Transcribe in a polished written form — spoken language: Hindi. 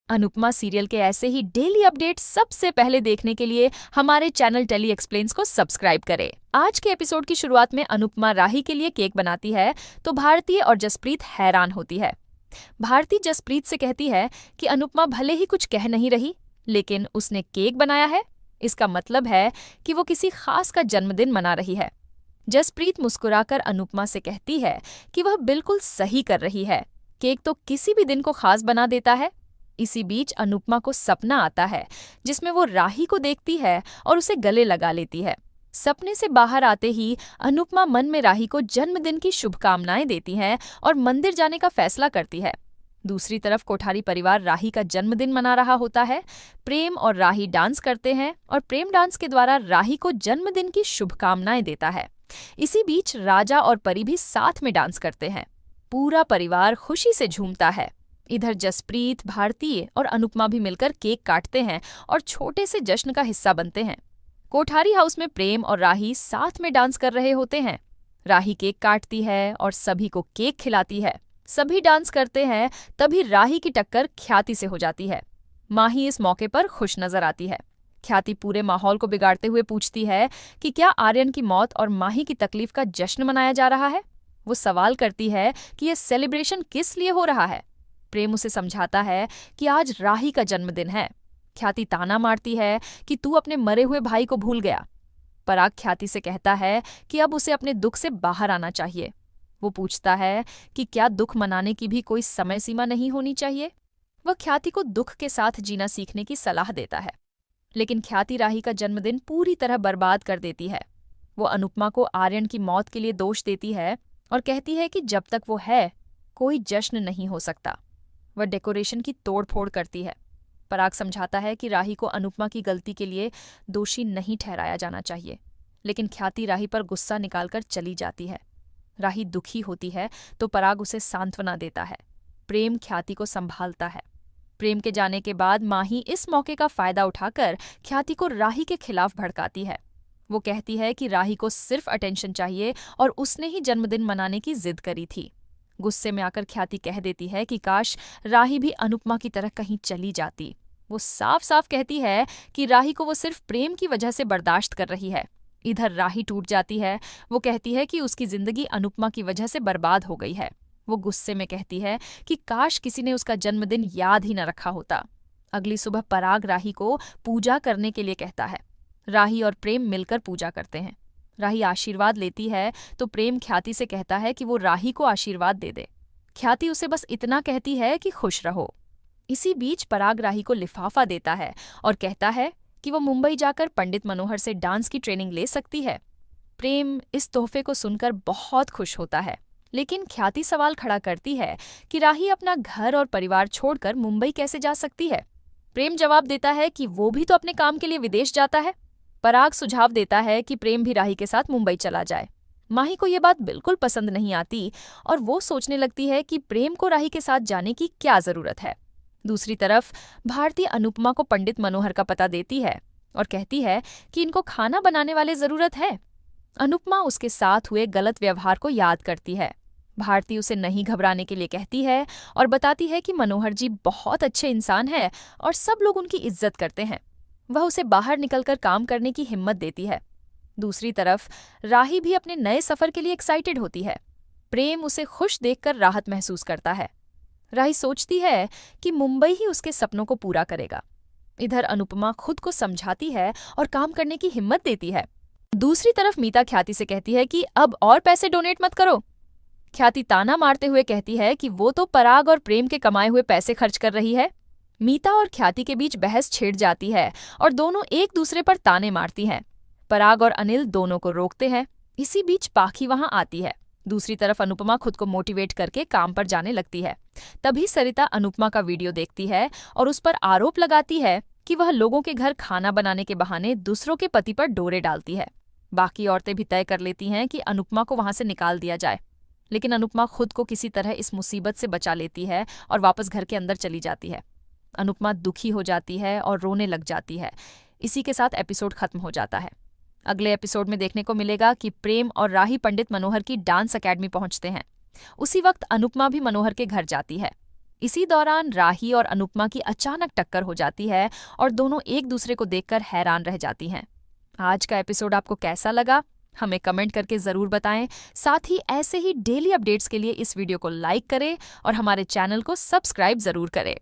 अनुपमा सीरियल के ऐसे ही डेली अपडेट सबसे पहले देखने के लिए हमारे चैनल टेली एक्सप्लेन्स को सब्सक्राइब करें। आज के एपिसोड की शुरुआत में अनुपमा राही के लिए केक बनाती है तो भारती और जसप्रीत हैरान होती है। भारती जसप्रीत से कहती है कि अनुपमा भले ही कुछ कह नहीं रही, लेकिन उसने केक बनाया है, इसका मतलब है कि वो किसी खास का जन्मदिन मना रही है। जसप्रीत मुस्कुराकर अनुपमा से कहती है कि वह बिल्कुल सही कर रही है, केक तो किसी भी दिन को खास बना देता है। इसी बीच अनुपमा को सपना आता है जिसमें वो राही को देखती है और उसे गले लगा लेती है। सपने से बाहर आते ही अनुपमा मन में राही को जन्मदिन की शुभकामनाएं देती है और मंदिर जाने का फैसला करती है। दूसरी तरफ कोठारी परिवार राही का जन्मदिन मना रहा होता है। प्रेम और राही डांस करते हैं और प्रेम डांस के द्वारा राही को जन्मदिन की शुभकामनाएं देता है। इसी बीच राजा और परी भी साथ में डांस करते हैं। पूरा परिवार खुशी से झूमता है। इधर जसप्रीत, भारती और अनुपमा भी मिलकर केक काटते हैं और छोटे से जश्न का हिस्सा बनते हैं। कोठारी हाउस में प्रेम और राही साथ में डांस कर रहे होते हैं। राही केक काटती है और सभी को केक खिलाती है। सभी डांस करते हैं, तभी राही की टक्कर ख्याति से हो जाती है। माही इस मौके पर खुश नजर आती है। ख्याति पूरे माहौल को बिगाड़ते हुए पूछती है कि क्या आर्यन की मौत और माही की तकलीफ का जश्न मनाया जा रहा है। वो सवाल करती है कि यह सेलिब्रेशन किस लिए हो रहा है। प्रेम उसे समझाता है कि आज राही का जन्मदिन है। ख्याति ताना मारती है कि तू अपने मरे हुए भाई को भूल गया। पराग ख्याति से कहता है कि अब उसे अपने दुख से बाहर आना चाहिए। वो पूछता है कि क्या दुख मनाने की भी कोई समय सीमा नहीं होनी चाहिए। वह ख्याति को दुख के साथ जीना सीखने की सलाह देता है, लेकिन ख्याति राही का जन्मदिन पूरी तरह बर्बाद कर देती है। वो अनुपमा को आर्यन की मौत के लिए दोष देती है और कहती है कि जब तक वो है, कोई जश्न नहीं हो सकता। वह डेकोरेशन की तोड़फोड़ करती है। पराग समझाता है कि राही को अनुपमा की गलती के लिए दोषी नहीं ठहराया जाना चाहिए, लेकिन ख्याति राही पर गुस्सा निकालकर चली जाती है। राही दुखी होती है तो पराग उसे सांत्वना देता है। प्रेम ख्याति को संभालता है। प्रेम के जाने के बाद माही इस मौके का फायदा उठाकर ख्याति को राही के खिलाफ भड़काती है। वो कहती है कि राही को सिर्फ अटेंशन चाहिए और उसने ही जन्मदिन मनाने की जिद करी थी। गुस्से में आकर ख्याति कह देती है कि काश राही भी अनुपमा की तरह कहीं चली जाती। वो साफ साफ कहती है कि राही को वो सिर्फ प्रेम की वजह से बर्दाश्त कर रही है। इधर राही टूट जाती है। वो कहती है कि उसकी जिंदगी अनुपमा की वजह से बर्बाद हो गई है। वो गुस्से में कहती है कि काश किसी ने उसका जन्मदिन याद ही न रखा होता। अगली सुबह पराग राही को पूजा करने के लिए कहता है। राही और प्रेम मिलकर पूजा करते हैं। राही आशीर्वाद लेती है तो प्रेम ख्याति से कहता है कि वो राही को आशीर्वाद दे दे। ख्याति उसे बस इतना कहती है कि खुश रहो। इसी बीच पराग राही को लिफाफा देता है और कहता है कि वो मुंबई जाकर पंडित मनोहर से डांस की ट्रेनिंग ले सकती है। प्रेम इस तोहफे को सुनकर बहुत खुश होता है, लेकिन ख्याति सवाल खड़ा करती है कि राही अपना घर और परिवार छोड़कर मुंबई कैसे जा सकती है। प्रेम जवाब देता है कि वो भी तो अपने काम के लिए विदेश जाता है। पराग सुझाव देता है कि प्रेम भी राही के साथ मुंबई चला जाए। माही को ये बात बिल्कुल पसंद नहीं आती और वो सोचने लगती है कि प्रेम को राही के साथ जाने की क्या जरूरत है। दूसरी तरफ भारती अनुपमा को पंडित मनोहर का पता देती है और कहती है कि इनको खाना बनाने वाले जरूरत है। अनुपमा उसके साथ हुए गलत व्यवहार को याद करती है। भारती उसे नहीं घबराने के लिए कहती है और बताती है कि मनोहर जी बहुत अच्छे इंसान हैं और सब लोग उनकी इज्जत करते हैं। वह उसे बाहर निकलकर काम करने की हिम्मत देती है। दूसरी तरफ राही भी अपने नए सफर के लिए एक्साइटेड होती है। प्रेम उसे खुश देखकर राहत महसूस करता है। राही सोचती है कि मुंबई ही उसके सपनों को पूरा करेगा। इधर अनुपमा खुद को समझाती है और काम करने की हिम्मत देती है। दूसरी तरफ मीता ख्याति से कहती है कि अब और पैसे डोनेट मत करो। ख्याति ताना मारते हुए कहती है कि वो तो पराग और प्रेम के कमाए हुए पैसे खर्च कर रही है। मीता और ख्याति के बीच बहस छिड़ जाती है और दोनों एक दूसरे पर ताने मारती हैं। पराग और अनिल दोनों को रोकते हैं। इसी बीच पाखी वहां आती है। दूसरी तरफ अनुपमा खुद को मोटिवेट करके काम पर जाने लगती है। तभी सरिता अनुपमा का वीडियो देखती है और उस पर आरोप लगाती है कि वह लोगों के घर खाना बनाने के बहाने दूसरों के पति पर डोरे डालती है। बाकी औरतें भी तय कर लेती हैं कि अनुपमा को वहां से निकाल दिया जाए, लेकिन अनुपमा खुद को किसी तरह इस मुसीबत से बचा लेती है और वापस घर के अंदर चली जाती है। अनुपमा दुखी हो जाती है और रोने लग जाती है। इसी के साथ एपिसोड खत्म हो जाता है। अगले एपिसोड में देखने को मिलेगा कि प्रेम और राही पंडित मनोहर की डांस अकेडमी पहुंचते हैं। उसी वक्त अनुपमा भी मनोहर के घर जाती है। इसी दौरान राही और अनुपमा की अचानक टक्कर हो जाती है और दोनों एक दूसरे को देखकर हैरान रह जाती हैं। आज का एपिसोड आपको कैसा लगा? हमें कमेंट करके ज़रूर बताएं। साथ ही ऐसे ही डेली अपडेट्स के लिए इस वीडियो को लाइक करें और हमारे चैनल को सब्सक्राइब ज़रूर करें।